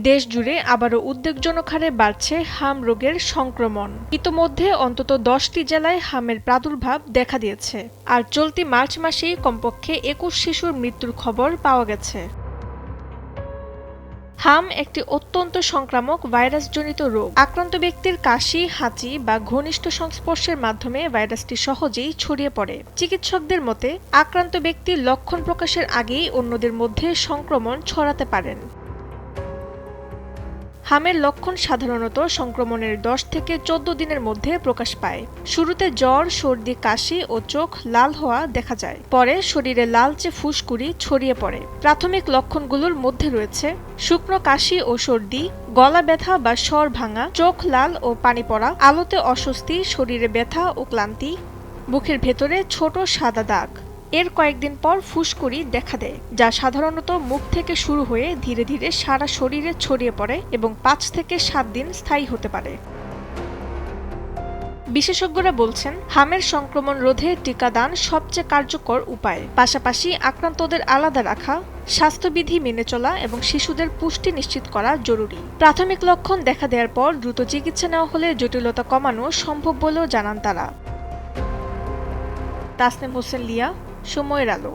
দেশ জুড়ে আবারও উদ্বেগজনক হারে বাড়ছে হাম রোগের সংক্রমণ। ইতোমধ্যে অন্তত 10টি জেলায় হামের প্রাদুর্ভাব দেখা দিয়েছে, আর চলতি মার্চ মাসেই কমপক্ষে 21 শিশুর মৃত্যুর খবর পাওয়া গেছে। হাম একটি অত্যন্ত সংক্রামক ভাইরাসজনিত রোগ। আক্রান্ত ব্যক্তির কাশি, হাঁচি বা ঘনিষ্ঠ সংস্পর্শের মাধ্যমে ভাইরাসটি সহজেই ছড়িয়ে পড়ে। চিকিৎসকদের মতে, আক্রান্ত ব্যক্তি লক্ষণ প্রকাশের আগেই অন্যদের মধ্যে সংক্রমণ ছড়াতে পারেন। হামের লক্ষণ সাধারণত সংক্রমণের 10 থেকে 14 দিনের মধ্যে প্রকাশ পায়। শুরুতে জ্বর, সর্দি, কাশি ও চোখ লাল হওয়া দেখা যায়। পরে শরীরে লালচে ফুসকুড়ি ছড়িয়ে পড়ে। প্রাথমিক লক্ষণগুলোর মধ্যে রয়েছে শুকনো কাশি ও সর্দি, গলা ব্যথা বা স্বর ভাঙা, চোখ লাল ও পানি পড়া, আলোতে অস্বস্তি, শরীরে ব্যথা ও ক্লান্তি, বুকের ভেতরে ছোট সাদা দাগ। এর কয়েকদিন পর ফুসকুড়ি দেখা দেয়, যা সাধারণত মুখ থেকে শুরু হয়ে ধীরে ধীরে সারা শরীরে ছড়িয়ে পড়ে এবং 5 থেকে 7 দিন স্থায়ী হতে পারে। বিশেষজ্ঞরা বলছেন, হামের সংক্রমণ রোধে টিকাদান সবচেয়ে কার্যকর উপায়। পাশাপাশি আক্রান্তদের আলাদা রাখা, স্বাস্থ্যবিধি মেনে চলা এবং শিশুদের পুষ্টি নিশ্চিত করা জরুরি। প্রাথমিক লক্ষণ দেখা দেওয়ার পর দ্রুত চিকিৎসা নেওয়া হলে জটিলতা কমানো সম্ভব বলেও জানান তারা। তাসনিম হোসেন লিয়া, সময়ের আলো।